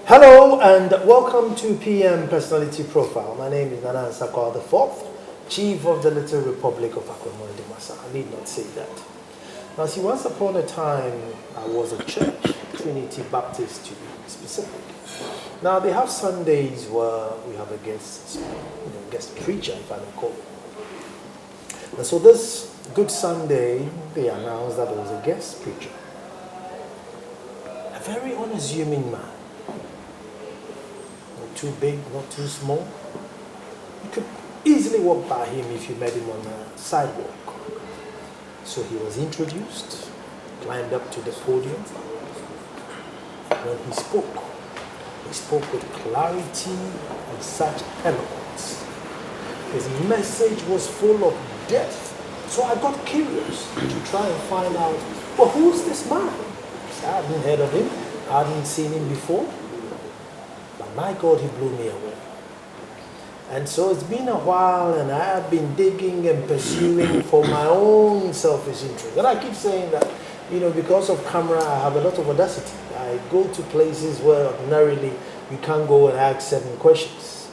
Hello and welcome to PM Personality Profile. My name is Nana Sakwa the Fourth, Chief of the Little Republic of Akwemori de Massa. I need not say that. Now, see, once upon a time, I was a church, Trinity Baptist to be specific. Now, they have Sundays where we have a guest preacher, if I may call it. And so this Good Sunday, they announced that there was a guest preacher. A very unassuming man. Not too big, not too small. You could easily walk by him if you met him on a sidewalk. So he was introduced, climbed up to the podium. When he spoke with clarity and such eloquence. His message was full of depth. So I got curious to try and find out, well, who's this man? I hadn't heard of him, I hadn't seen him before. But my God, he blew me away. And so it's been a while and I have been digging and pursuing for my own selfish interest. And I keep saying that, because of camera, I have a lot of audacity. I go to places where ordinarily you can't go and ask certain questions.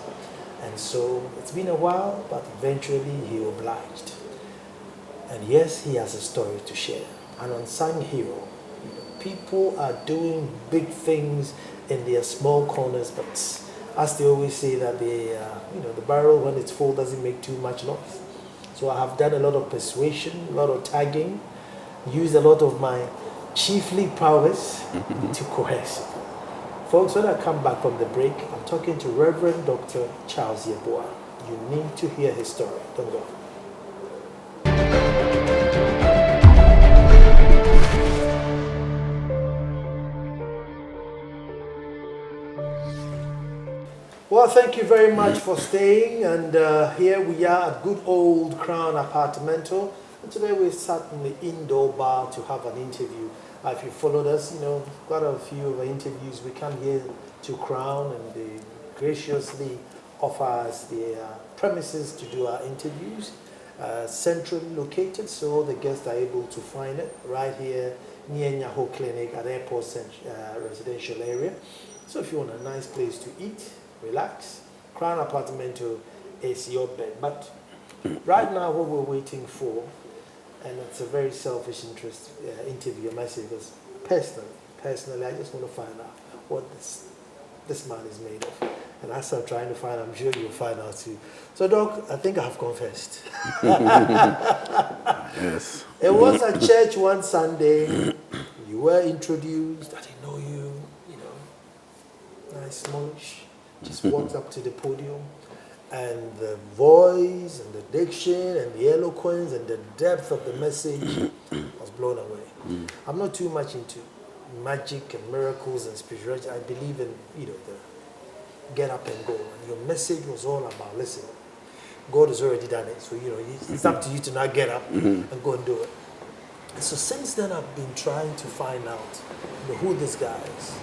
And so it's been a while, but eventually he obliged. And yes, he has a story to share. An unsung hero. People are doing big things in their small corners, but as they always say that the barrel when it's full doesn't make too much noise. So I have done a lot of persuasion, a lot of tagging, used a lot of my chiefly prowess to coerce it. Folks, when I come back from the break, I'm talking to Reverend Dr. Charles Yeboah. You need to hear his story. Don't go. Well, thank you very much for staying, and here we are at good old Crown Apartamento, and today we sat in the indoor bar to have an interview. If you followed us, quite a few of our interviews, we come here to Crown and they graciously offer us their premises to do our interviews, centrally located, so the guests are able to find it right here near Nyaho Clinic at Airport residential area. So if you want a nice place to eat, relax, Crown Apartamento is your bed. But right now what we're waiting for, and it's a very selfish interest interview, I might say, because personally I just want to find out what this man is made of. And as I'm trying to find, I'm sure you'll find out too. So Doc, I think I have confessed. Yes. It was at church one Sunday, you were introduced, I didn't know you, nice, smallish. Just walked up to the podium, and the voice and the diction and the eloquence and the depth of the message was blown away. I'm not too much into magic and miracles and spirituality. I believe in the get up and go. And your message was all about, listen, God has already done it, so it's up to you to now get up and go and do it. And so since then I've been trying to find out who this guy is.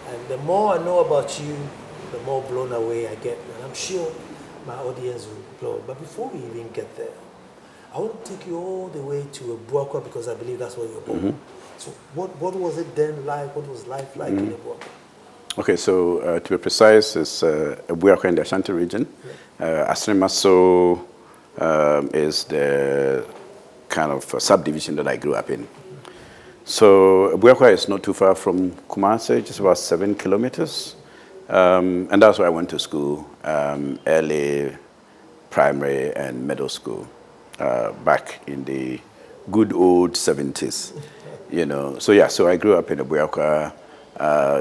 And the more I know about you, the more blown away I get. And I'm sure my audience will blow. But before we even get there, I want to take you all the way to Yeboah because I believe that's where you're born. So what was it then like? What was life like in Yeboah? Okay, so to be precise, it's Yeboah in the Ashanti region. Asrimaso is the kind of subdivision that I grew up in. So Yeboah is not too far from Kumasi, just about 7 kilometers. And that's where I went to school, early primary and middle school, back in the good old 70s, So I grew up in Yeboah,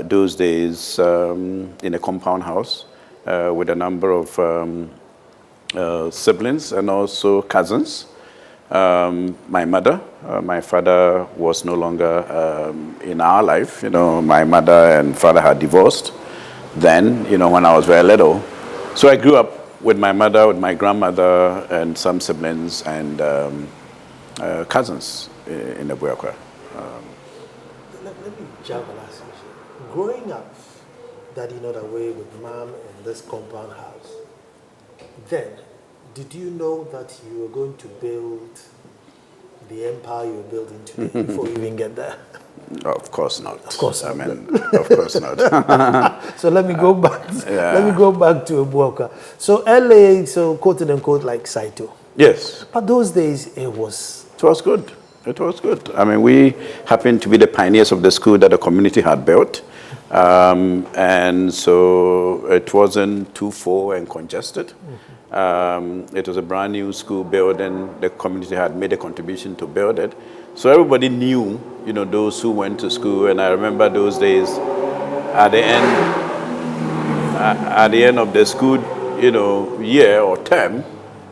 those days in a compound house with a number of siblings and also cousins. My mother, my father was no longer in our life. My mother and father had divorced then, when I was very little. So I grew up with my mother, with my grandmother, and some siblings and cousins in Yeboah. Let me jump and ask you. Growing up, Daddy not away with Mom in this compound house, then, did you know that you were going to build the empire you're building today before you even get there? Of course not. Of course I not. mean, of course not. So let me go back. Yeah. Let me go back to Yeboah. So LA, so quote unquote like Saito. Yes. But those days it was. It was good. It was good. I mean, we happened to be the pioneers of the school that the community had built. And so it wasn't too full and congested. It was a brand new school building. The community had made a contribution to build it. So everybody knew, those who went to school. And I remember those days at the end of the school, year or term,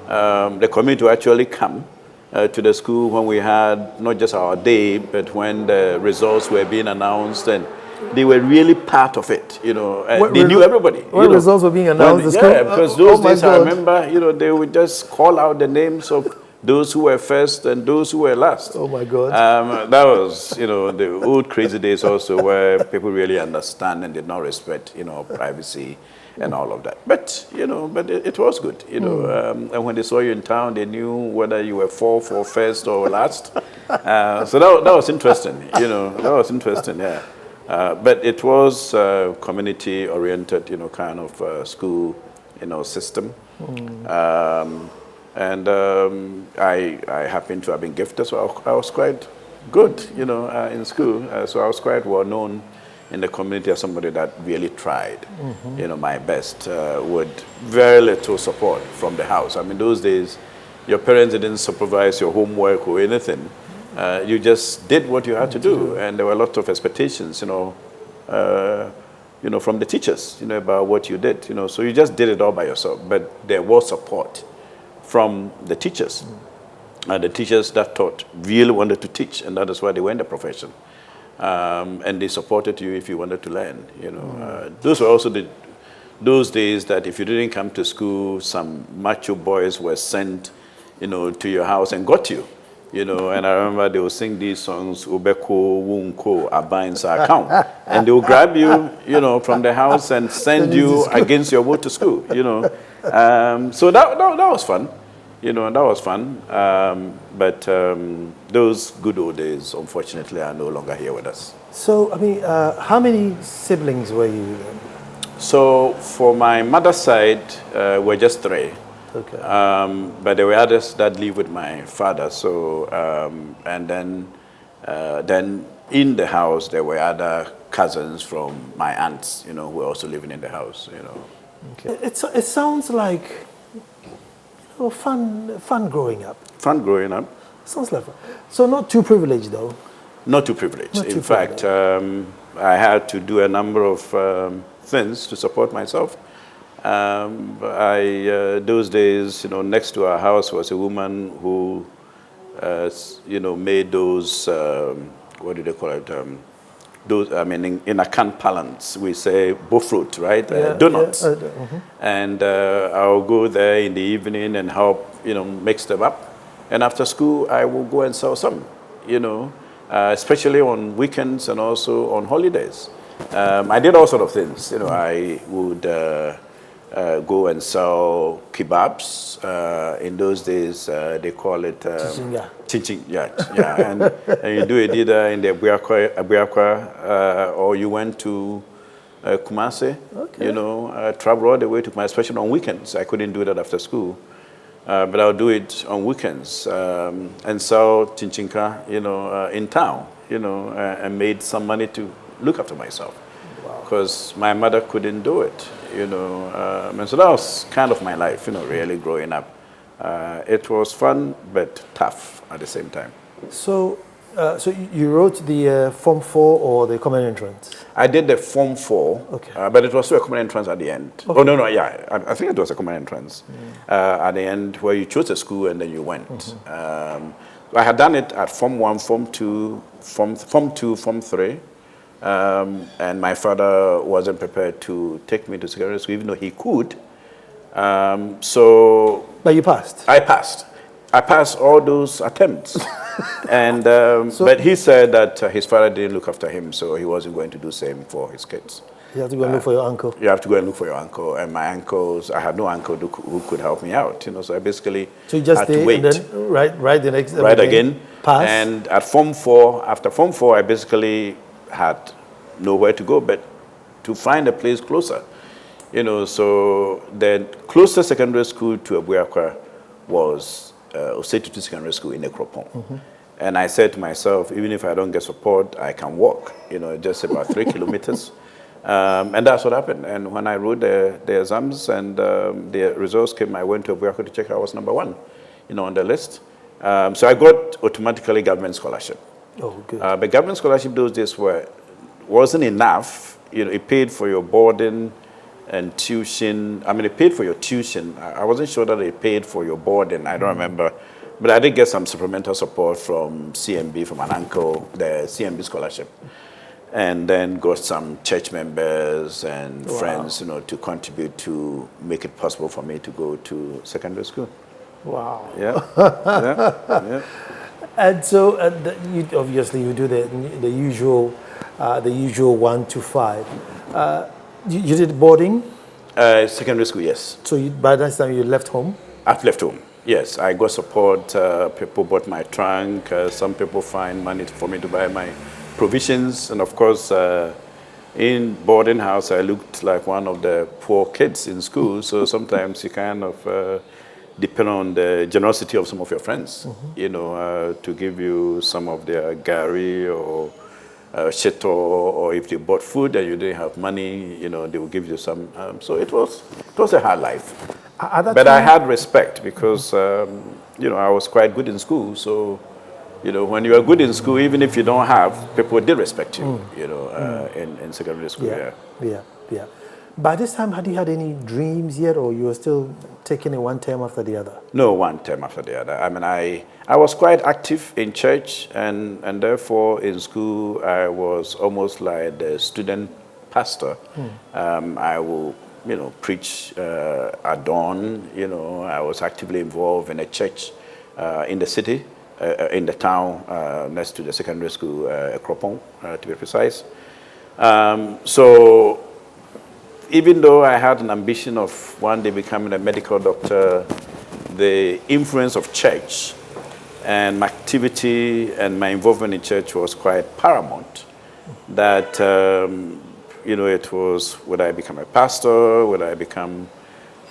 the community would actually come to the school when we had not just our day, but when the results were being announced, and they were really part of it. They knew everybody. When results were being announced, yeah, because those days I remember, they would just call out the names of those who were first and those who were last. Oh my God! That was, the old crazy days also, where people really understand and did not respect, privacy and all of that. But, but it was good, and when they saw you in town, they knew whether you were fourth or first or last. So that was interesting, that was interesting, yeah. But it was community-oriented, kind of school, system. And I happened to have been gifted, so I was quite good, in school. So I was quite well known in the community as somebody that really tried, my best with very little support from the house. I mean, those days, your parents didn't supervise your homework or anything. You just did what you had to do, and there were a lot of expectations, from the teachers, about what you did, So you just did it all by yourself, but there was support from the teachers. The teachers that taught really wanted to teach, and that is why they were in the profession. And they supported you if you wanted to learn. Those were also those days that if you didn't come to school, some macho boys were sent, to your house and got you. And I remember they would sing these songs, Ubeko, Wunko, Abainsa account. And they would grab you, from the house and send you against your will to school, So that was fun. That was fun. But those good old days, unfortunately, are no longer here with us. So, I mean, how many siblings were you? So, for my mother's side, we're just 3. Okay. But there were others that live with my father. So, and then in the house, there were other cousins from my aunts, who were also living in the house, Okay. It sounds like fun growing up. Fun growing up. Sounds like fun. So not too privileged, though. Not too privileged. In fact, I had to do a number of things to support myself. Those days, next to our house was a woman who, made those, what do they call it? Those, in a canned parlance, we say bofruit, right? Donuts. And I'll go there in the evening and help, mix them up. And after school, I will go and sell some, especially on weekends and also on holidays. I did all sorts of things. I would go and sell kebabs. In those days, they call it chinchin. Yeah. And you do it either in the Abuakwa, or you went to Kumasi. Okay. Travel all the way to Kumasi, especially on weekends. I couldn't do that after school, but I'll do it on weekends and sell chinchinka, in town, and made some money to look after myself. Because my mother couldn't do it, and so that was kind of my life, really growing up. It was fun, but tough at the same time. So, so you wrote the Form 4 or the Common Entrance? I did the Form 4, but it was still a Common Entrance at the end. Okay. Oh, no, yeah, I think it was a Common Entrance at the end, where you chose a school and then you went. I had done it at Form 1, Form 2, Form 3. And my father wasn't prepared to take me to secondary school, even though he could. But you passed? I passed. I passed all those attempts. And but he said that his father didn't look after him, so he wasn't going to do the same for his kids. You have to go and look for your uncle. You have to go and look for your uncle. And my uncles, I had no uncle who could help me out. So I basically so you just had to wait. And then write the next Right again. Pass. And at Form 4, after Form 4, I basically had nowhere to go but to find a place closer. So the closest secondary school to Yeboah was Osei Secondary School in Ekropon. And I said to myself, even if I don't get support, I can walk, just about 3 kilometers. And that's what happened. And when I wrote the exams and the results came, I went to Yeboah to check I was number 1, on the list. So I got automatically government scholarship. Oh, good. But government scholarship those days wasn't enough. It paid for your boarding and tuition. I mean, it paid for your tuition. I wasn't sure that it paid for your boarding. I don't remember. But I did get some supplemental support from CMB, from an uncle, the CMB scholarship. And then got some church members and friends, to contribute to make it possible for me to go to secondary school. Wow. Yeah. Yeah. And so obviously you do the usual 1 to 5. You did boarding? Secondary school, yes. So by that time you left home? I've left home. Yes, I got support. People bought my trunk. Some people find money for me to buy my provisions. And of course, in boarding house, I looked like one of the poor kids in school. So sometimes you kind of depend on the generosity of some of your friends, to give you some of their gari or shito, or if they bought food and you didn't have money, they will give you some. So it was a hard life. But I had respect because, I was quite good in school. So, when you are good in school, even if you don't have, people did respect you, in secondary school. Yeah. By this time, had you had any dreams yet, or you were still taking it one term after the other? No, one term after the other. I mean, I was quite active in church, and therefore in school, I was almost like the student pastor. I will, preach at dawn. I was actively involved in a church in the city, in the town, next to the secondary school, Ekropon, to be precise. So even though I had an ambition of one day becoming a medical doctor, the influence of church and my activity and my involvement in church was quite paramount. That, it was, would I become a pastor? Would I become,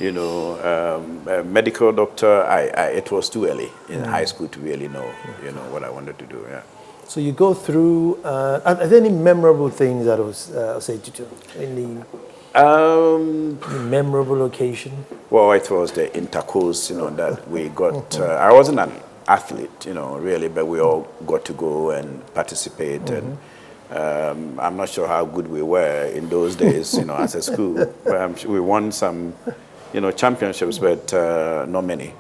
a medical doctor? It was too early in high school to really know, what I wanted to do, yeah. So you go through, are there any memorable things that was said to do? Any memorable occasion? Well, it was the intercourse, that we got. I wasn't an athlete, really, but we all got to go and participate. And I'm not sure how good we were in those days, as a school. But we won some, championships, but not many.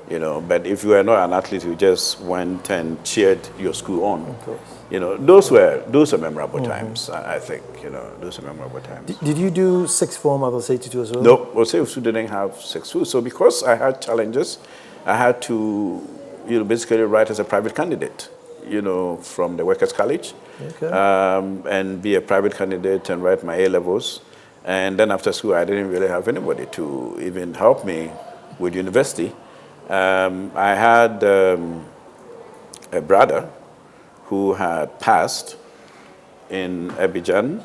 But if you were not an athlete, you just went and cheered your school on. Of course. Those were memorable times. I think, those are memorable times. Did you do sixth form at Osei as well? No, Osei didn't have sixth form. So because I had challenges, I had to, basically write as a private candidate, from the Workers' College, and be a private candidate and write my A-levels. And then after school, I didn't really have anybody to even help me with university. I had a brother who had passed in Abidjan,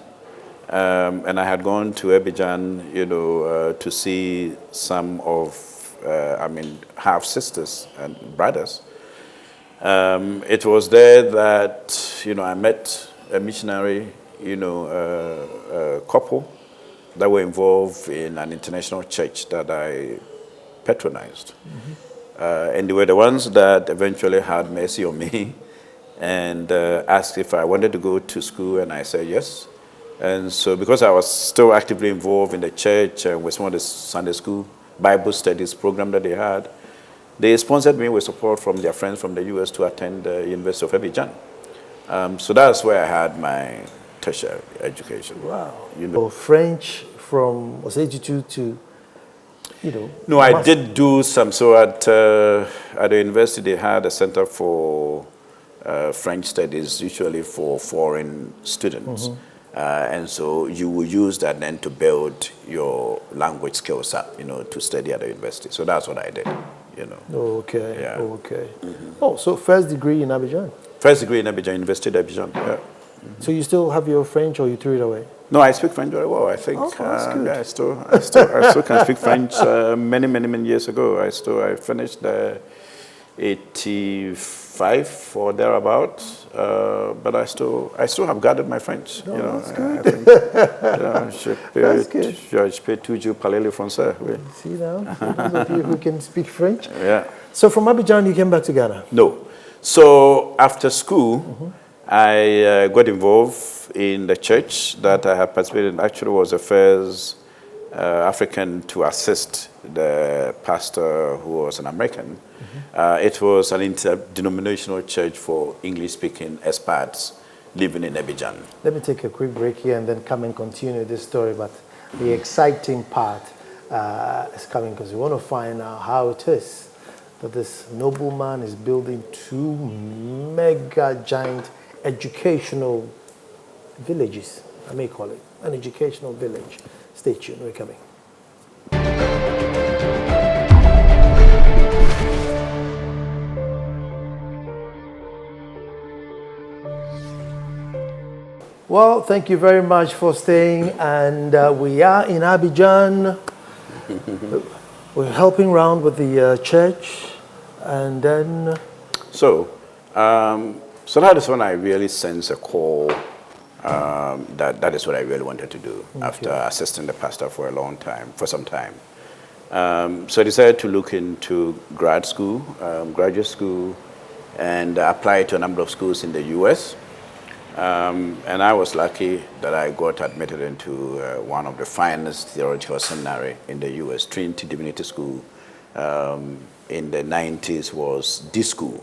and I had gone to Abidjan, to see some of, half sisters and brothers. It was there that, I met a missionary, couple that were involved in an international church that I patronized. And they were the ones that eventually had mercy on me and asked if I wanted to go to school, and I said yes. And so because I was still actively involved in the church and with some of the Sunday school Bible studies program that they had, they sponsored me with support from their friends from the U.S. to attend the University of Abidjan. So that's where I had my tertiary education. Wow. So French from Osei to No, I did do some. So at the university, they had a center for French studies, usually for foreign students. And so you will use that then to build your language skills up, to study at the university. So that's what I did. you know. Okay. Yeah. Okay. Oh, so first degree in Abidjan. First degree in Abidjan, University of Abidjan. Yeah. So you still have your French, or you threw it away? No, I speak French very well. I think. Oh, that's good. Yeah, I still can speak French. Many years ago, I finished 85 or thereabout. But I still have guarded my French. No, you know, that's good. I think, That's good. Je peux toujours parler le français. Oui. See now, for those of you who can speak French. Yeah. So from Abidjan, you came back to Ghana. No. So after school, I got involved in the church that I had participated in. Actually, was the first African to assist the pastor who was an American. It was an interdenominational church for English-speaking expats living in Abidjan. Let me take a quick break here and then come and continue this story. But the exciting part is coming, because we want to find out how it is that this nobleman is building 2 mega giant educational villages. I may call it an educational village. Stay tuned, we're coming. Well, thank you very much for staying, and we are in Abidjan. We're helping around with the church, and then... So that is when I really sense a call. That is what I really wanted to do after assisting the pastor for some time. So I decided to look into graduate school, and apply to a number of schools in the U.S. And I was lucky that I got admitted into one of the finest theological seminary in the U.S., Trinity Divinity School. In the 90s was the school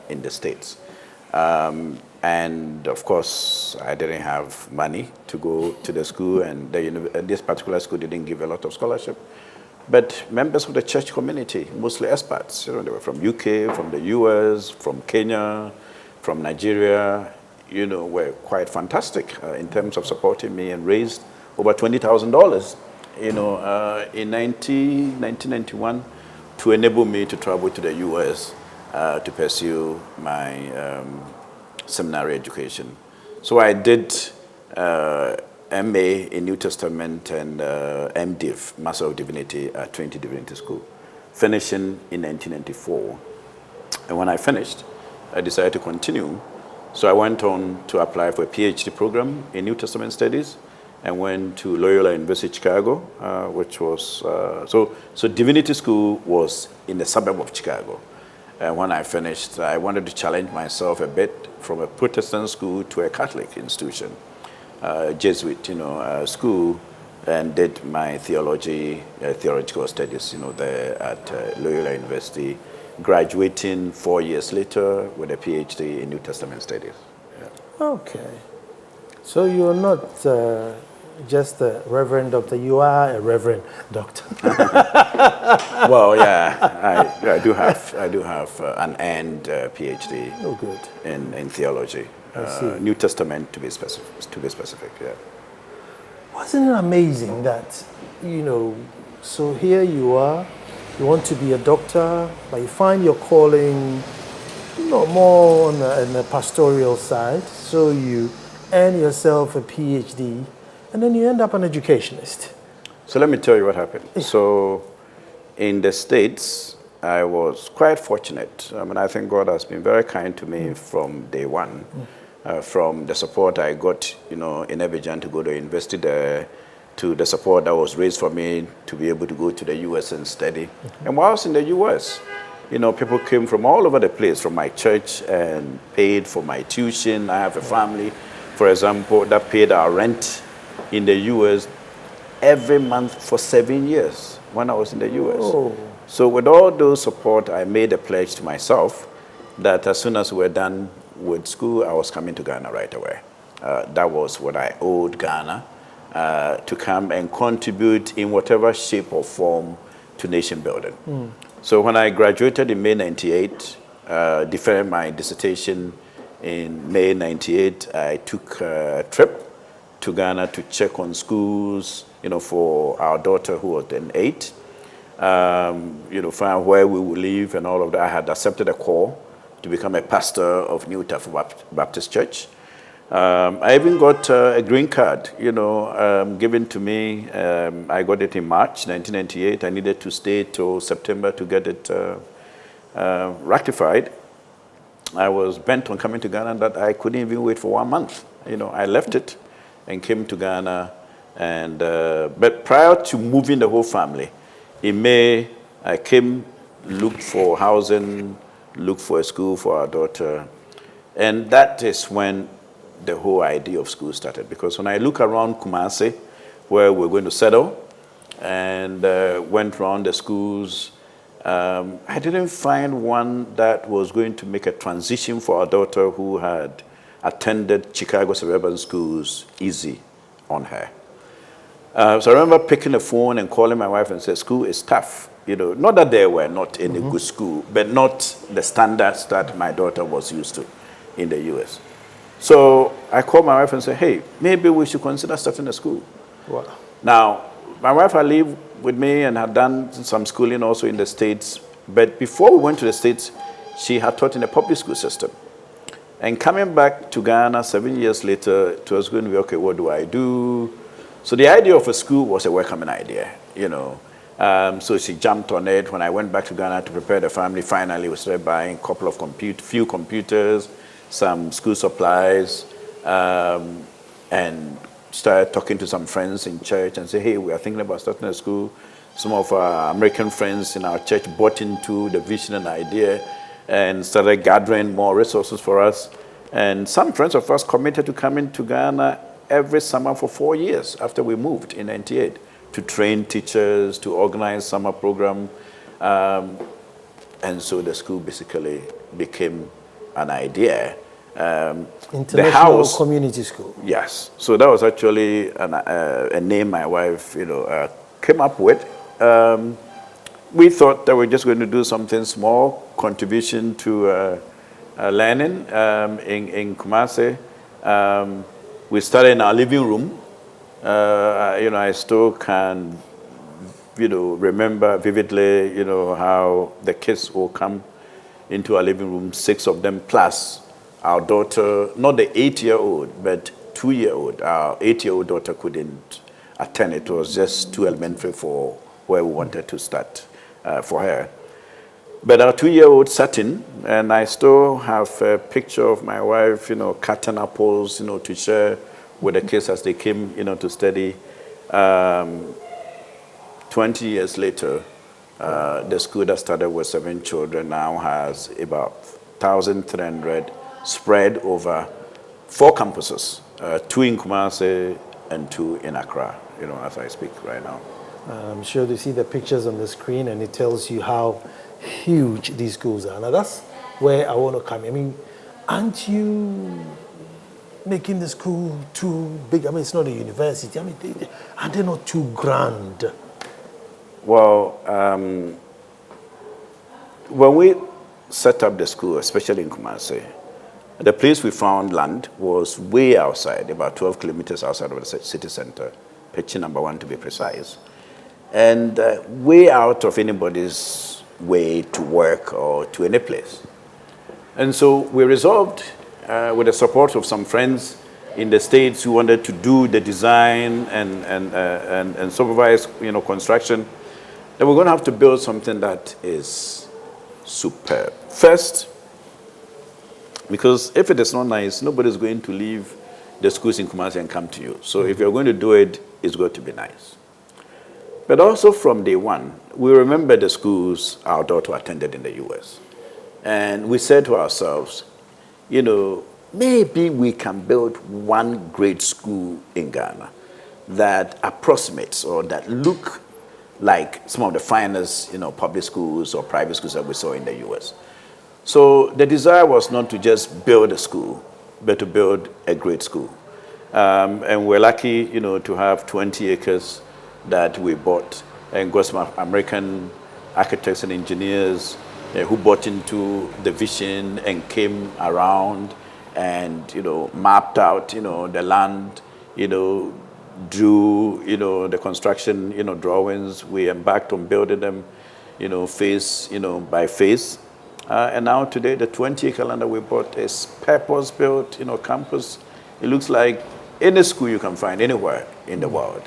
in the States. And of course, I didn't have money to go to the school, and this particular school didn't give a lot of scholarship. But members of the church community, mostly expats, they were from UK, from the US, from Kenya, from Nigeria, were quite fantastic in terms of supporting me, and raised over $20,000, in 1991 to enable me to travel to the US to pursue my seminary education. So I did MA in New Testament and MDiv, Master of Divinity at Trinity Divinity School, finishing in 1994. And when I finished, I decided to continue. So I went on to apply for a PhD program in New Testament Studies, and went to Loyola University Chicago, which was, so Divinity School was in the suburb of Chicago. And when I finished, I wanted to challenge myself a bit from a Protestant school to a Catholic institution, Jesuit, school, and did my theological studies, there at Loyola University, graduating 4 years later with a PhD in New Testament Studies. Yeah. Okay. So you're not just a reverend doctor, you are a reverend doctor. Well, yeah, I do have an end PhD. Oh, good. In theology, I see. New Testament to be specific. Yeah. Wasn't it amazing that, so here you are, you want to be a doctor, but you find your calling, more on the pastoral side, so you earn yourself a PhD, and then you end up an educationist. So let me tell you what happened. So in the States, I was quite fortunate. I think God has been very kind to me from day one, from the support I got, in Abidjan to go to university there, to the support that was raised for me to be able to go to the U.S. and study. And while I was in the U.S., people came from all over the place, from my church, and paid for my tuition. I have a family, for example, that paid our rent in the U.S. every month for 7 years when I was in the U.S. Oh. So with all those support, I made a pledge to myself that as soon as we're done with school, I was coming to Ghana right away. That was what I owed Ghana, to come and contribute in whatever shape or form to nation building. So when I graduated in May 98, defended my dissertation in May 98, I took a trip to Ghana to check on schools, for our daughter who was then 8. find where we would live and all of that. I had accepted a call to become a pastor of New Tafu Baptist Church. I even got a green card, given to me. I got it in March 1998. I needed to stay till September to get it ratified. I was bent on coming to Ghana that I couldn't even wait for 1 month. I left it and came to Ghana. And but prior to moving the whole family, in May, I came, looked for housing, looked for a school for our daughter. And that is when the whole idea of school started. Because when I look around Kumasi, where we're going to settle, and went around the schools, I didn't find one that was going to make a transition for our daughter who had attended Chicago suburban schools easy on her. So I remember picking the phone and calling my wife and said, school is tough. Not that they were not in a good school, but not the standards that my daughter was used to in the U.S. So I called my wife and said, hey, maybe we should consider starting a school. Wow. Now, my wife had lived with me and had done some schooling also in the States. But before we went to the States, she had taught in a public school system. And coming back to Ghana 7 years later, it was going to be, okay, what do I do? So the idea of a school was a welcoming idea, So she jumped on it. When I went back to Ghana to prepare the family, finally we started buying a couple of few computers, some school supplies, and started talking to some friends in church and say, hey, we are thinking about starting a school. Some of our American friends in our church bought into the vision and idea and started gathering more resources for us. And some friends of us committed to coming to Ghana every summer for 4 years after we moved in 98 to train teachers, to organize summer program. And so the school basically became an idea. International Community School. Yes. So that was actually a name my wife, came up with. We thought that we're just going to do something small, contribution to learning in Kumasi. We started in our living room. I still can, remember vividly, how the kids will come into our living room, 6 of them plus our daughter, not the 8-year-old, but 2-year-old. Our 8-year-old daughter couldn't attend. It was just too elementary for where we wanted to start for her. But our 2-year-old sat in, and I still have a picture of my wife, cutting apples, to share with the kids as they came, to study. 20 years later, the school that started with 7 children now has about 1,300 spread over 4 campuses, 2 in Kumasi and 2 in Accra, as I speak right now. I'm sure you see the pictures on the screen, and it tells you how huge these schools are. Now that's where I want to come. I mean, aren't you making the school too big? I mean, it's not a university. I mean, are they not too grand? Well, when we set up the school, especially in Kumasi, the place we found land was way outside, about 12 kilometers outside of the city center, pitching number 1 to be precise, and way out of anybody's way to work or to any place. And so we resolved, with the support of some friends in the States who wanted to do the design and supervise, construction, that we're going to have to build something that is superb. First, because if it is not nice, nobody's going to leave the schools in Kumasi and come to you. So if you're going to do it, it's going to be nice. But also from day one, we remember the schools our daughter attended in the U.S. And we said to ourselves, maybe we can build one great school in Ghana that approximates or that look like some of the finest, public schools or private schools that we saw in the U.S. So the desire was not to just build a school, but to build a great school. And we're lucky, to have 20 acres that we bought and got some American architects and engineers who bought into the vision and came around and, mapped out, the land, drew, the construction, drawings. We embarked on building them, phase, by phase. And now today, the 20-acre land that we bought is purpose-built, campus. It looks like any school you can find anywhere in the world.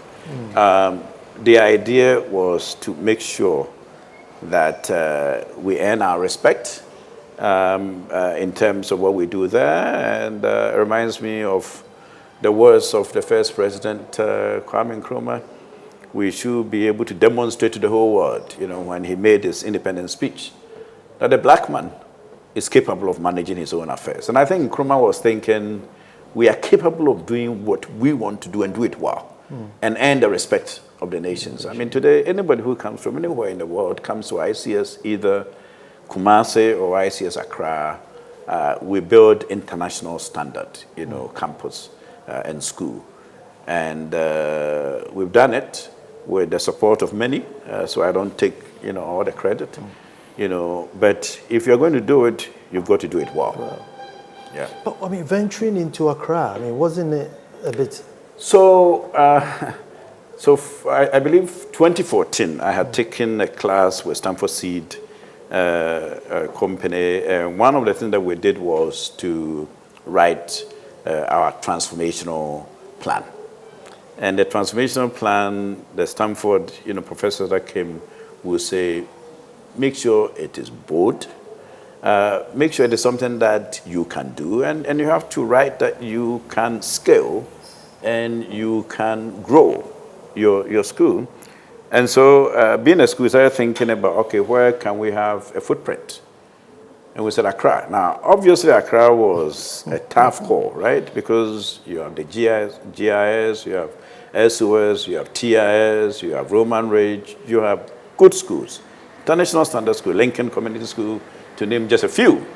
The idea was to make sure that we earn our respect in terms of what we do there. And it reminds me of the words of the first president, Kwame Nkrumah. We should be able to demonstrate to the whole world, when he made his independence speech, that a black man is capable of managing his own affairs. And I think Nkrumah was thinking, we are capable of doing what we want to do and do it well, and earn the respect of the nations. I mean, today, anybody who comes from anywhere in the world comes to ICS, either Kumasi or ICS Accra. We build international standard, campus and school. And we've done it with the support of many, so I don't take, all the credit. But if you're going to do it, you've got to do it well. Wow. Yeah. But I mean, venturing into Accra, wasn't it a bit? So, I believe 2014, I had taken a class with Stanford Seed Company. One of the things that we did was to write our transformational plan. And the transformational plan, the Stanford, professors that came will say, make sure it is bold. Make sure it is something that you can do. And you have to write that you can scale and you can grow your school. And so being a school, we started thinking about, okay, where can we have a footprint? And we said Accra. Now, obviously, Accra was a tough call, right? Because you have the GIS, you have SOS, you have TIS, you have Roman Ridge, you have good schools. International Standard School, Lincoln Community School, to name just a few.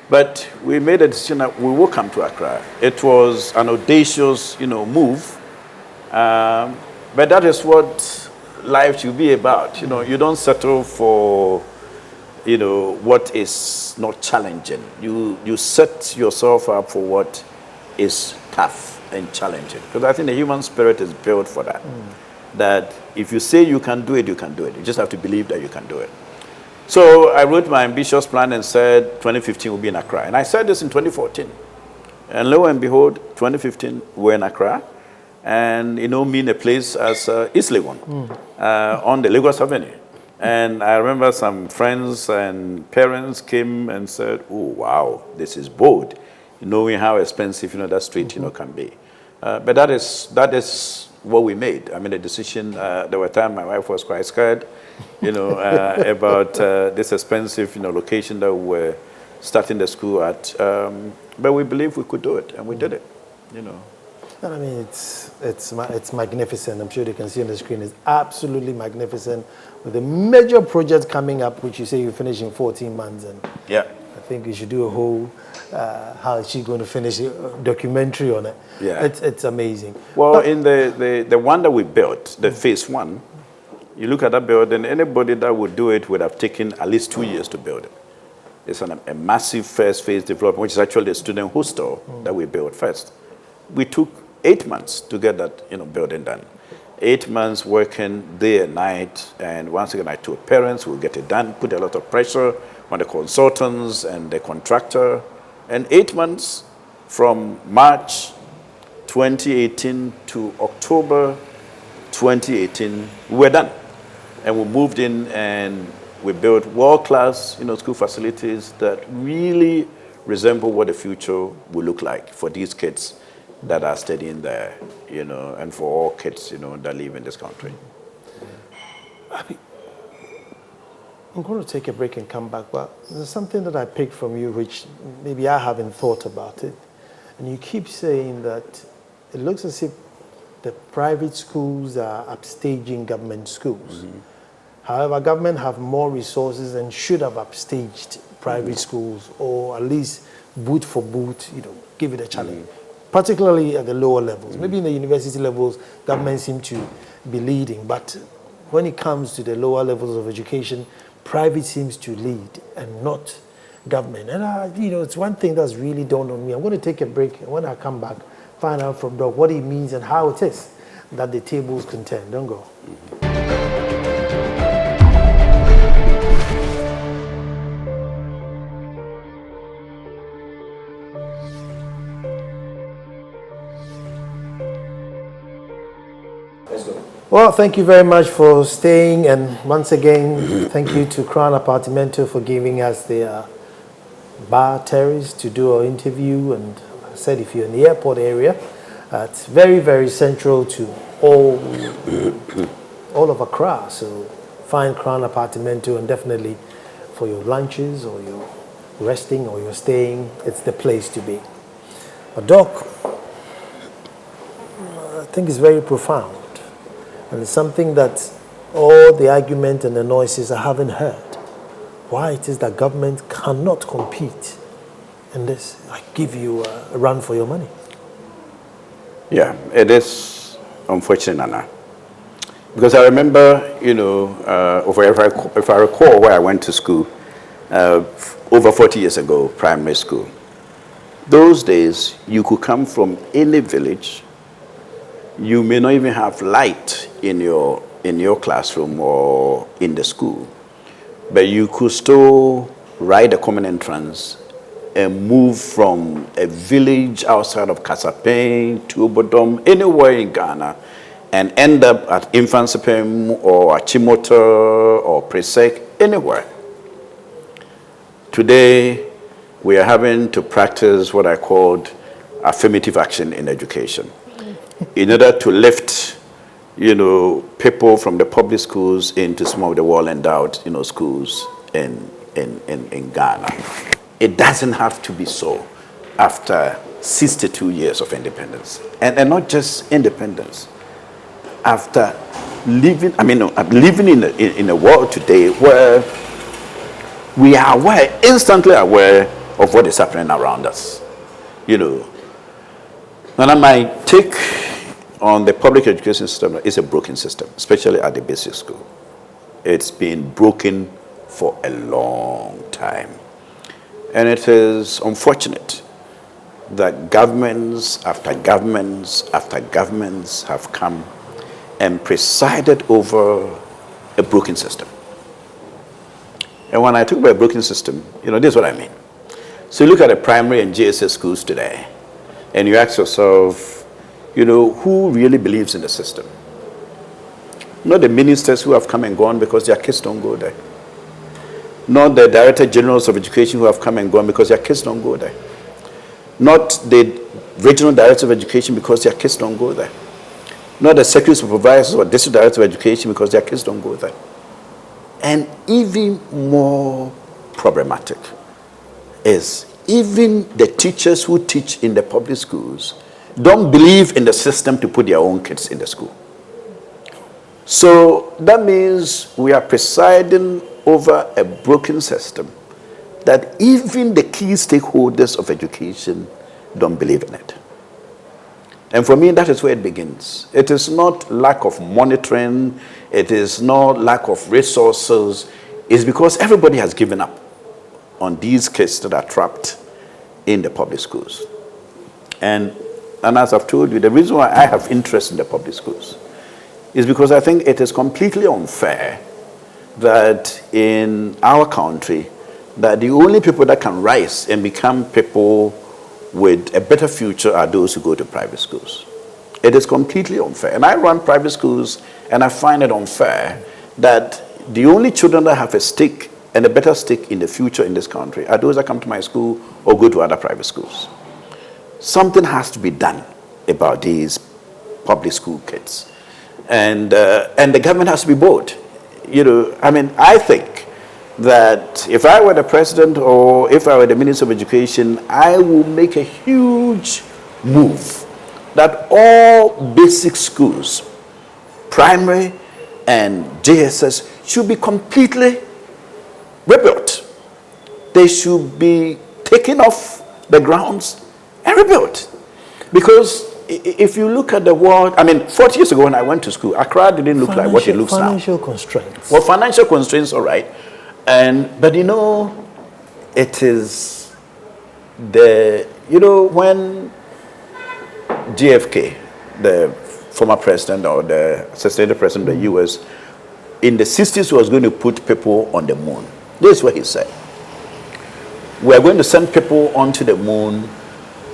But we made a decision that we will come to Accra. It was an audacious, move. But that is what life should be about. You don't settle for, what is not challenging. You set yourself up for what is tough and challenging. Because I think the human spirit is built for that. That if you say you can do it, you can do it. You just have to believe that you can do it. So I wrote my ambitious plan and said 2015 will be in Accra. And I said this in 2014. And lo and behold, 2015, we're in Accra. And, mean a place as East Legon on the Lagos Avenue. And I remember some friends and parents came and said, oh, wow, this is bold, knowing how expensive, that street, can be. But that is what we made. I mean, the decision, there were times my wife was quite scared, about this expensive, location that we were starting the school at. But we believed we could do it, and we did it, And I mean, it's magnificent. I'm sure they can see on the screen. It's absolutely magnificent with a major project coming up, which you say you finish in 14 months. And yeah, I think you should do a whole, how is she going to finish a documentary on it. Yeah. It's amazing. Well, but in the one that we built, the phase one, you look at that building, anybody that would do it would have taken at least 2 years to build it. It's a massive first phase development, which is actually the student hostel that we built first. We took 8 months to get that building done. 8 months working day and night, and once again I told parents we'll get it done, put a lot of pressure on the consultants and the contractor. And 8 months from March 2018 to October 2018, we were done. And we moved in and we built world-class school facilities that really resemble what the future will look like for these kids that are studying there, and for all kids, that live in this country. I'm going to take a break and come back, but there's something that I picked from you, which maybe I haven't thought about it. And you keep saying that it looks as if the private schools are upstaging government schools. However, government have more resources and should have upstaged private schools, or at least boot for boot, give it a challenge. Particularly at the lower levels. Maybe in the university levels, government seem to be leading, but when it comes to the lower levels of education, private seems to lead and not government. And it's one thing that's really dawned on me. I'm going to take a break, and when I come back, find out from Doc what he means and how it is that the tables contend. Don't go. Let's go. Well, thank you very much for staying, and once again, thank you to Crown Apartamento for giving us the bar terrace to do our interview. And I said, if you're in the airport area, it's very, very central to all of Accra. So find Crown Apartamento, and definitely for your lunches or your resting or your staying, it's the place to be. But Doc, I think it's very profound. And it's something that all the argument and the noises I haven't heard. Why it is that government cannot compete in this, like give you a run for your money. Yeah, it is unfortunate, Nana. Because I remember, if I recall where I went to school, over 40 years ago, primary school. Those days, you could come from any village. You may not even have light in your classroom or in the school, but you could still ride a common entrance and move from a village outside of Kasapeng to Obodom, anywhere in Ghana, and end up at Infansipem or Achimota or Presec, anywhere. Today, we are having to practice what I called affirmative action in education in order to lift, people from the public schools into some of the well-endowed, schools in Ghana. It doesn't have to be so after 62 years of independence. And not just independence. After living in a world today where we are instantly aware of what is happening around us. And my take on the public education system is a broken system, especially at the basic school. It's been broken for a long time. And it is unfortunate that governments after governments after governments have come and presided over a broken system. And when I talk about a broken system, this is what I mean. So you look at the primary and GSS schools today, and you ask yourself, who really believes in the system? Not the ministers who have come and gone because their kids don't go there. Not the director generals of education who have come and gone because their kids don't go there. Not the regional directors of education because their kids don't go there. Not the secretary supervisors or district directors of education because their kids don't go there. And even more problematic is even the teachers who teach in the public schools don't believe in the system to put their own kids in the school. So that means we are presiding over a broken system that even the key stakeholders of education don't believe in it. And for me, that is where it begins. It is not lack of monitoring. It is not lack of resources. It's because everybody has given up on these kids that are trapped in the public schools. And as I've told you, the reason why I have interest in the public schools is because I think it is completely unfair that in our country, that the only people that can rise and become people with a better future are those who go to private schools. It is completely unfair. And I run private schools, and I find it unfair that the only children that have a stake and a better stake in the future in this country are those that come to my school or go to other private schools. Something has to be done about these public school kids. And the government has to be bold. I think that if I were the president or if I were the minister of education, I will make a huge move that all basic schools, primary and JSS, should be completely rebuilt. They should be taken off the grounds and rebuilt. Because if you look at the world, 40 years ago when I went to school, Accra didn't look like what it looks now. Financial constraints. Well, financial constraints, all right. But it is when JFK, the former president or the assistant president of the US, in the 60s was going to put people on the moon. This is what he said. We are going to send people onto the moon,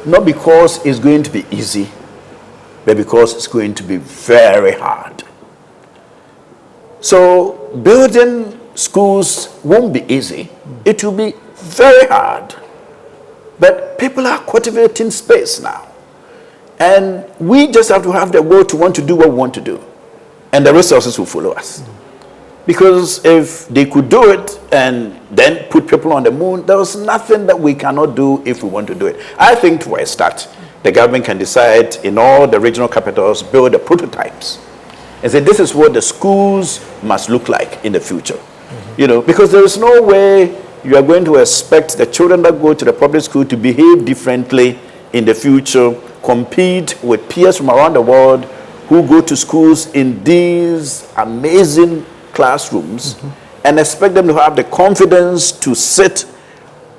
not because it's going to be easy, but because it's going to be very hard. So building schools won't be easy. It will be very hard. But people are cultivating space now. And we just have to have the will to want to do what we want to do. And the resources will follow us. Because if they could do it and then put people on the moon, there was nothing that we cannot do if we want to do it. I think for a start, the government can decide in all the regional capitals, build the prototypes and say this is what the schools must look like in the future. You know, because there is no way you are going to expect the children that go to the public school to behave differently in the future, compete with peers from around the world who go to schools in these amazing classrooms and expect them to have the confidence to sit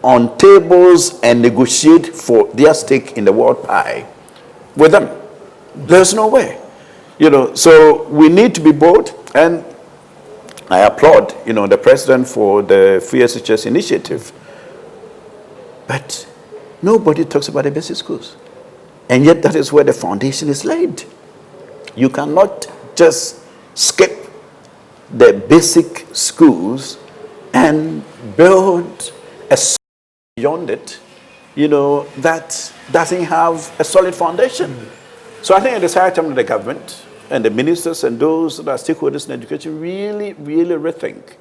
on tables and negotiate for their stake in the world pie with them. There's no way. You know, so we need to be bold, and I applaud, you know, the president for the Free SHS initiative. But nobody talks about the basic schools. And yet that is where the foundation is laid. You cannot just skip the basic schools and build a beyond it, you know, that doesn't have a solid foundation. So I think it is high time that the government and the ministers and those that are stakeholders in education really, really rethink.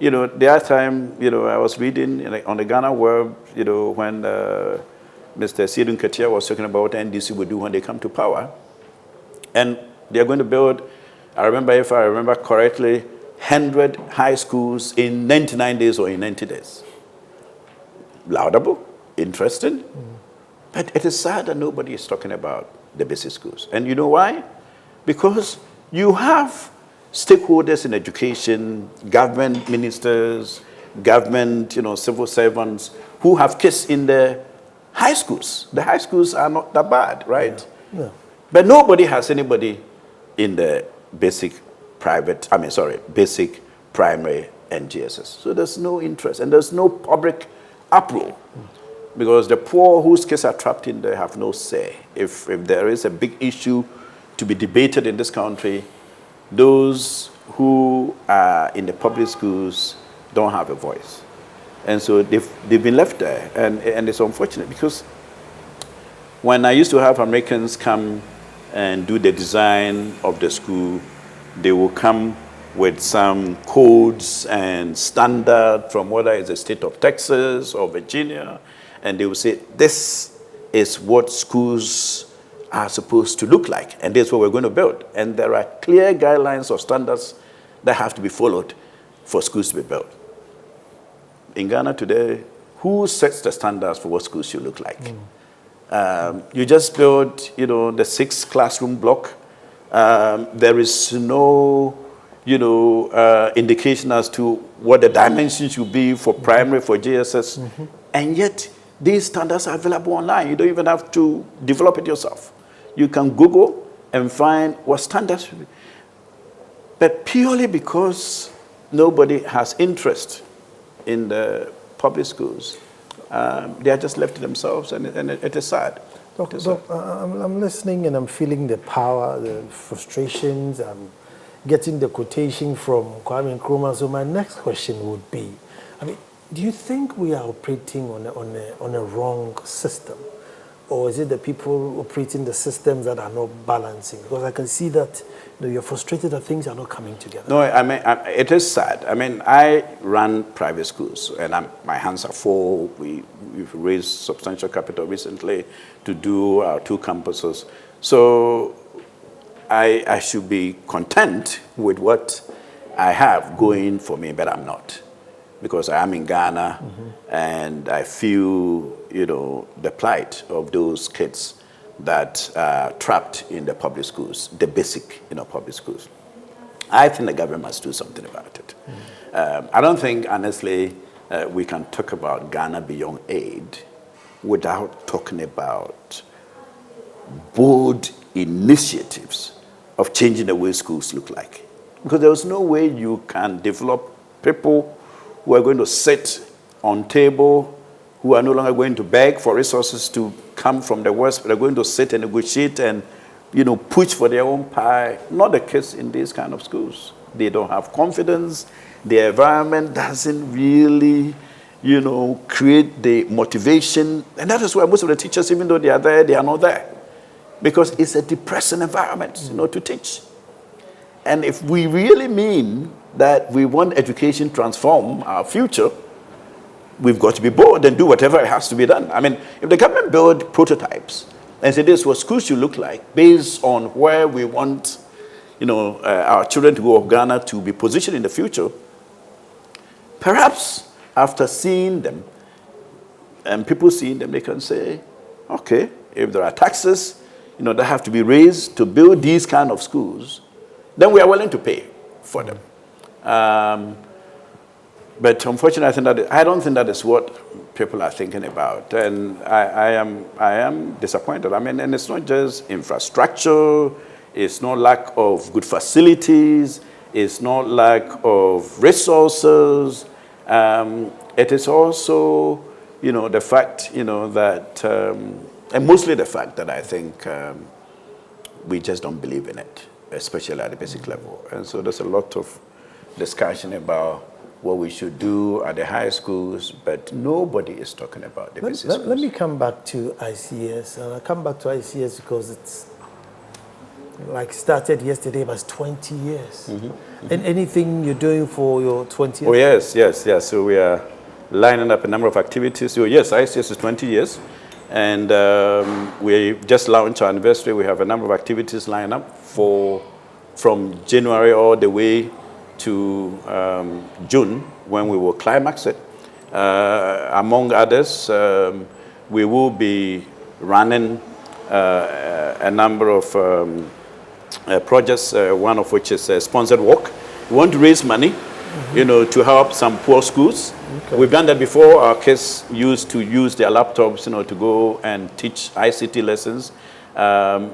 You know, the other time, you know, I was reading on the Ghana Web, you know, when Mr. Sidun Katia was talking about what NDC would do when they come to power. And they're going to build, I remember, if I remember correctly, 100 high schools in 99 days or in 90 days. Laudable, interesting, but it is sad that nobody is talking about the basic schools. And you know why? Because you have stakeholders in education, government ministers, government, you know, civil servants who have kids in the high schools. The high schools are not that bad, right? Yeah. But nobody has anybody in the basic primary and GSS. So there's no interest and there's no public uproar because the poor whose kids are trapped in there have no say. If there is a big issue to be debated in this country, those who are in the public schools don't have a voice. And so they've been left there. And it's unfortunate because when I used to have Americans come and do the design of the school, they will come with some codes and standard from whether it's the state of Texas or Virginia, and they will say, this is what schools are supposed to look like, and this is what we're going to build. And there are clear guidelines or standards that have to be followed for schools to be built. In Ghana today, who sets the standards for what schools should look like? You just build, you know, the 6 classroom block. There is no, you know, indication as to what the dimensions should be for primary, for JSS. And yet, these standards are available online. You don't even have to develop it yourself. You can Google and find what standards should be. But purely because nobody has interest in the public schools, they are just left to themselves, and it is sad. Doc, I'm listening and I'm feeling the power, the frustrations. I'm getting the quotation from Kwame Nkrumah. So my next question would be, I mean, do you think we are operating on a wrong system? Or is it the people operating the systems that are not balancing? Because I can see that, you know, you're frustrated that things are not coming together. No, I mean, it is sad. I mean, I run private schools, and my hands are full. We've raised substantial capital recently to do our 2 campuses. So I should be content with what I have going for me, but I'm not. Because I am in Ghana, and I feel, you know, the plight of those kids that are trapped in the public schools, the basic, you know, public schools. I think the government must do something about it. I don't think, honestly, we can talk about Ghana beyond aid without talking about bold initiatives of changing the way schools look like. Because there was no way you can develop people who are going to sit on table, who are no longer going to beg for resources to come from the West, but are going to sit and negotiate and, push for their own pie. Not the case in these kind of schools. They don't have confidence. The environment doesn't really, create the motivation. And that is why most of the teachers, even though they are there, they are not there. Because it's a depressing environment, to teach. And if we really mean that we want education to transform our future, we've got to be bold and do whatever it has to be done. I mean, if the government build prototypes and say this is what schools should look like based on where we want, our children to go of Ghana to be positioned in the future, perhaps after seeing them and people seeing them, they can say, okay, if there are taxes, that have to be raised to build these kind of schools, then we are willing to pay for them. But unfortunately, I don't think that is what people are thinking about. And I am disappointed. I mean, and it's not just infrastructure, it's not lack of good facilities, it's not lack of resources. It is also, the fact, that, and mostly the fact that I think we just don't believe in it, especially at the basic level. And so there's a lot of discussion about what we should do at the high schools, but nobody is talking about the basic schools. Let me come back to ICS. I'll come back to ICS because it's started yesterday, but it's 20 years. And anything you're doing for your 20th? Oh, yes. So we are lining up a number of activities. So yes, ICS is 20 years. And we just launched our anniversary. We have a number of activities lined up from January all the way to June, when we will climax it. Among others, we will be running a number of projects, one of which is a sponsored walk. We want to raise money, to help some poor schools. Okay. We've done that before. Our kids used to use their laptops, to go and teach ICT lessons.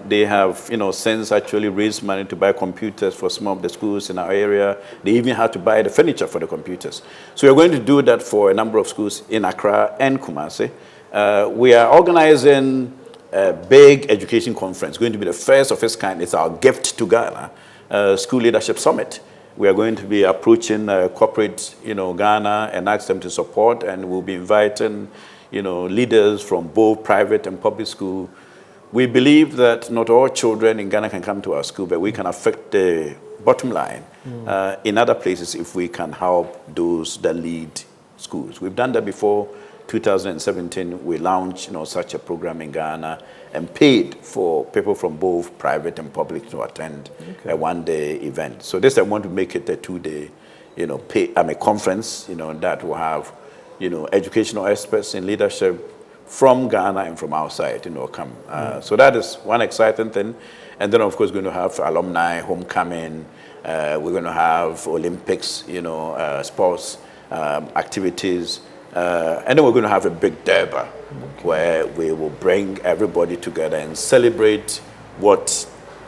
They have, since actually raised money to buy computers for some of the schools in our area. They even had to buy the furniture for the computers. So we're going to do that for a number of schools in Accra and Kumasi. We are organizing a big education conference, going to be the first of its kind. It's our gift to Ghana, School Leadership Summit. We are going to be approaching corporate, Ghana and ask them to support, and we'll be inviting, leaders from both private and public school. We believe that not all children in Ghana can come to our school, but we can affect the bottom line in other places if we can help those that lead schools. We've done that before. 2017, we launched such a program in Ghana and paid for people from both private and public to attend a one-day event. So this, I want to make it a two-day, conference, that will have, educational experts in leadership from Ghana and from outside, come. So that is one exciting thing. And then, of course, we're going to have alumni homecoming. We're going to have Olympics, sports activities. And then we're going to have a big derby where we will bring everybody together and celebrate what,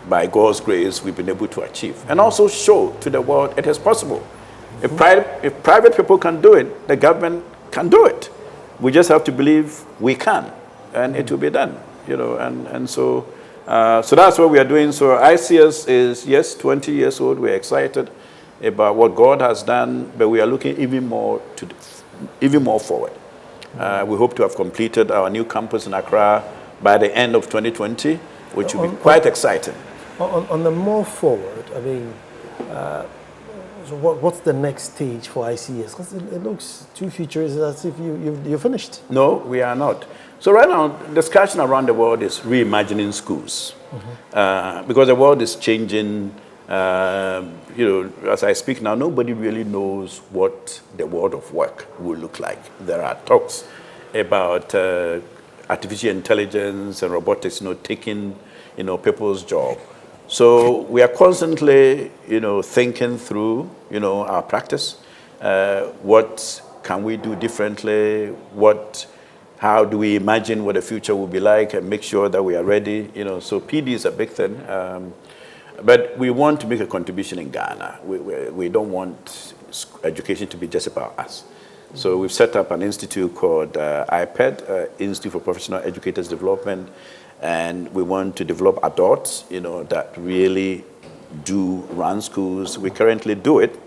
by God's grace, we've been able to achieve. And also show to the world it is possible. If private people can do it, the government can do it. We just have to believe we can, and it will be done, so that's what we are doing. So ICS is, yes, 20 years old. We're excited about what God has done, but we are looking even more forward. We hope to have completed our new campus in Accra by the end of 2020, which will be quite exciting. On the more forward, I mean, so what's the next stage for ICS? Because it looks too futuristic, as if you're finished. No, we are not. So right now, discussion around the world is reimagining schools. Because the world is changing. As I speak now, nobody really knows what the world of work will look like. There are talks about artificial intelligence and robotics, taking, people's job. So we are constantly, thinking through, our practice. What can we do differently? What How do we imagine what the future will be like and make sure that we are ready? So PD is a big thing. But we want to make a contribution in Ghana. We don't want education to be just about us. So we've set up an institute called IPED, Institute for Professional Educators Development, and we want to develop adults, that really do run schools. We currently do it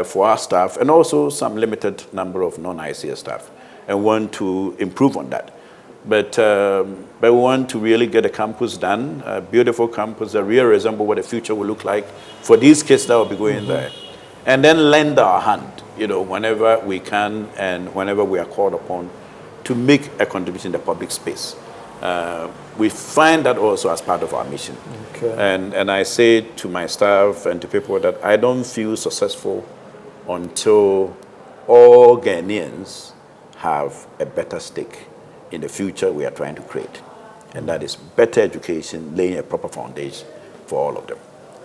for our staff, and also some limited number of non-ICS staff, and want to improve on that. But we want to really get a campus done, a beautiful campus that really resemble what the future will look like for these kids that will be going there. And then lend our hand, whenever we can and whenever we are called upon to make a contribution in the public space. We find that also as part of our mission. Okay. And I say to my staff and to people that I don't feel successful until all Ghanaians have a better stake in the future we are trying to create. And that is better education, laying a proper foundation for all of them.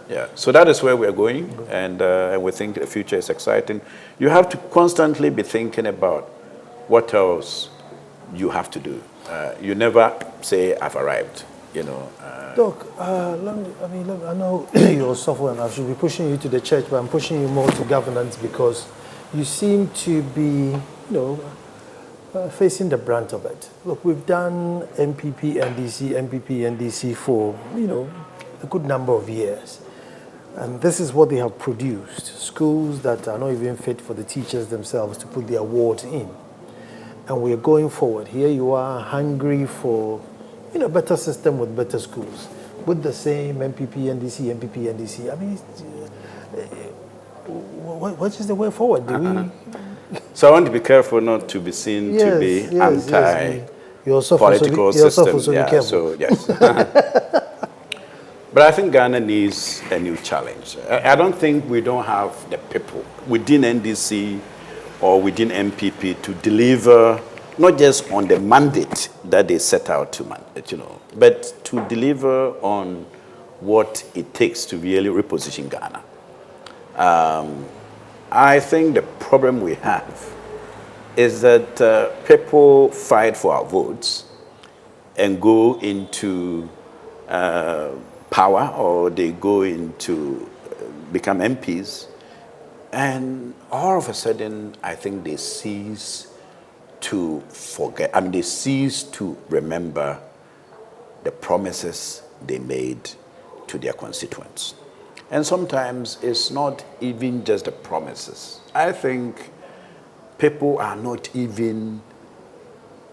Yeah, so that is where we are going, and we think the future is exciting. You have to constantly be thinking about what else you have to do. You never say, I've arrived, Doc, I know you're software and I should be pushing you to the church, but I'm pushing you more to governance because you seem to be, facing the brunt of it. Look, we've done MPP, NDC for, a good number of years. And this is what they have produced. Schools that are not even fit for the teachers themselves to put the awards in. And we're going forward. Here you are, hungry for, better system with better schools. With the same MPP, NDC. I mean, what is the way forward? Do we... So I want to be careful not to be seen to be anti-political system. So yes. But I think Ghana needs a new challenge. I don't think we don't have the people within NDC or within MPP to deliver not just on the mandate that they set out to mandate, but to deliver on what it takes to really reposition Ghana. I think the problem we have is that people fight for our votes and go into power, or they go into become MPs, and all of a sudden, I think they cease to forget. They cease to remember the promises they made to their constituents. And sometimes it's not even just the promises. I think people are not even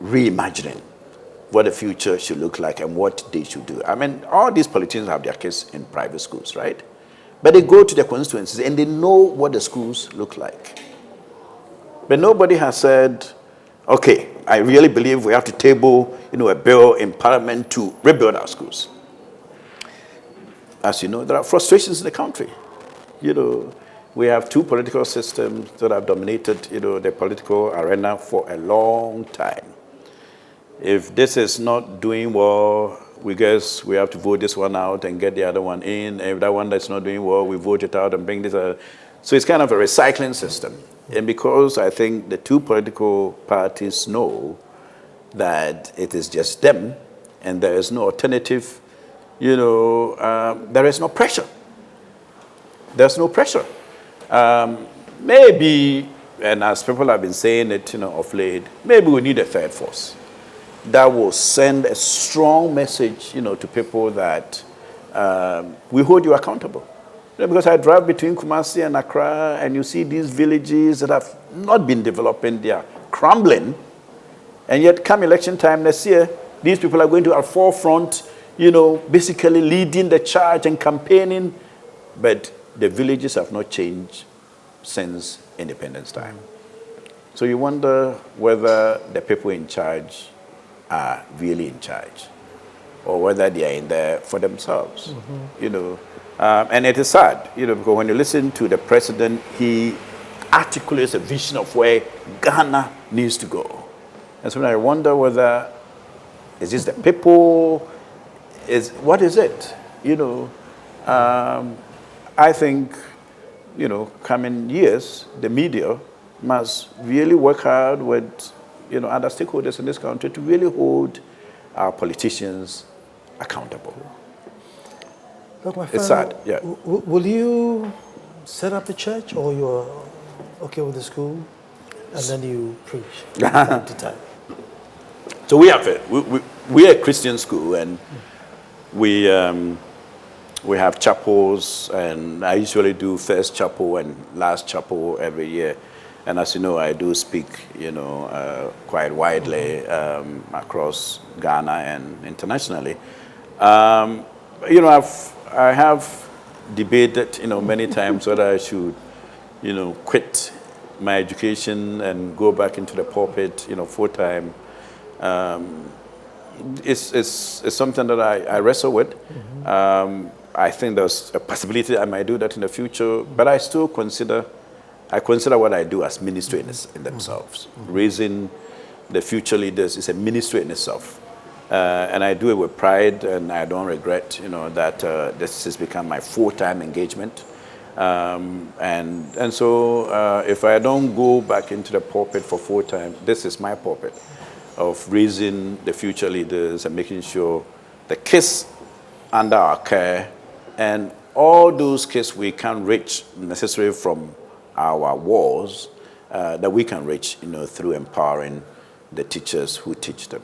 reimagining what the future should look like and what they should do. All these politicians have their kids in private schools, right? But they go to their constituencies and they know what the schools look like. But nobody has said, okay, I really believe we have to table, a bill in Parliament to rebuild our schools. As you know, there are frustrations in the country. We have two political systems that have dominated, the political arena for a long time. If this is not doing well, we guess we have to vote this one out and get the other one in. If that one that's not doing well, we vote it out and bring this out. So it's kind of a recycling system. And because I think the two political parties know that it is just them and there is no alternative, there is no pressure. There's no pressure. Maybe, and as people have been saying it, of late, maybe we need a third force that will send a strong message, to people that we hold you accountable. Because I drive between Kumasi and Accra, and you see these villages that have not been developing, they are crumbling, and yet come election time next year, these people are going to our forefront, basically leading the charge and campaigning, but the villages have not changed since independence time. So you wonder whether the people in charge are really in charge, or whether they are in there for themselves. And it is sad, because when you listen to the president, he articulates a vision of where Ghana needs to go. And so I wonder whether, is this the people? What is it? I think, coming years, the media must really work hard with other stakeholders in this country to really hold our politicians accountable. Look, my friend, It's sad, yeah. Will you set up a church, or you're okay with the school, and then you preach time to time? So we have we're a Christian school, and we have chapels, and I usually do first chapel and last chapel every year. And as you know, I do speak, quite widely across Ghana and internationally. I have debated, many times whether I should, quit my education and go back into the pulpit, full time. It's something that I wrestle with. I think there's a possibility I might do that in the future, but I still consider what I do as ministry in themselves. Raising the future leaders is a ministry in itself. And I do it with pride, and I don't regret, that this has become my full-time engagement. And so if I don't go back into the pulpit for full-time, this is my pulpit of raising the future leaders and making sure the kids under our care and all those kids we can reach necessarily from our walls, that we can reach, through empowering the teachers who teach them,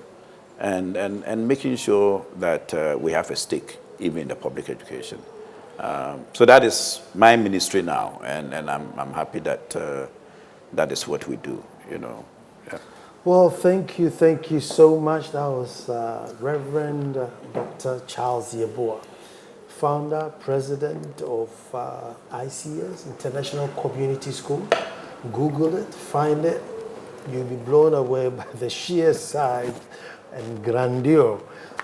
and making sure that we have a stake even in the public education. So that is my ministry now, and I'm happy that that is what we do. Yeah. Well, thank you so much. That was Reverend Dr. Charles Yeboah, founder, president of ICS, International Community School. Google it, find it. You'll be blown away by the sheer size and grandeur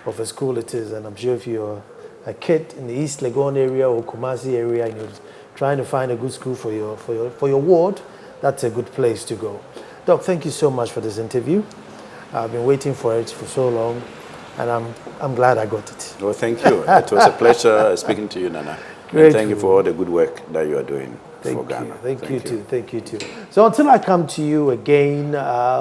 of a school it is. And I'm sure if you're a kid in the East Legon area or Kumasi area and you're trying to find a good school for your ward, that's a good place to go. Doc, thank you so much for this interview. I've been waiting for it for so long, and I'm glad I got it. Well, thank you. It was a pleasure speaking to you, Nana. And thank you for all the good work that you are doing for Ghana. Thank you too. So until I come to you again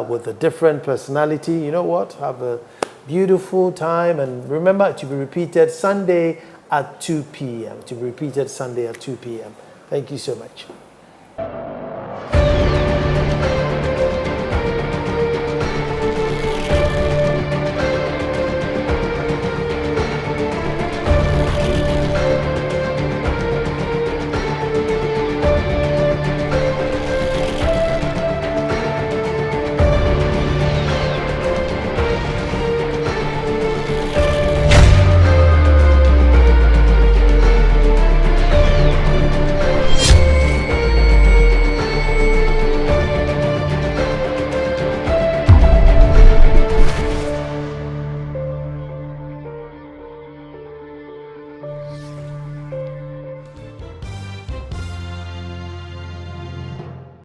with a different personality, you know what? Have a beautiful time, and remember to be repeated Sunday at 2 p.m. To be repeated Sunday at 2 p.m. Thank you so much.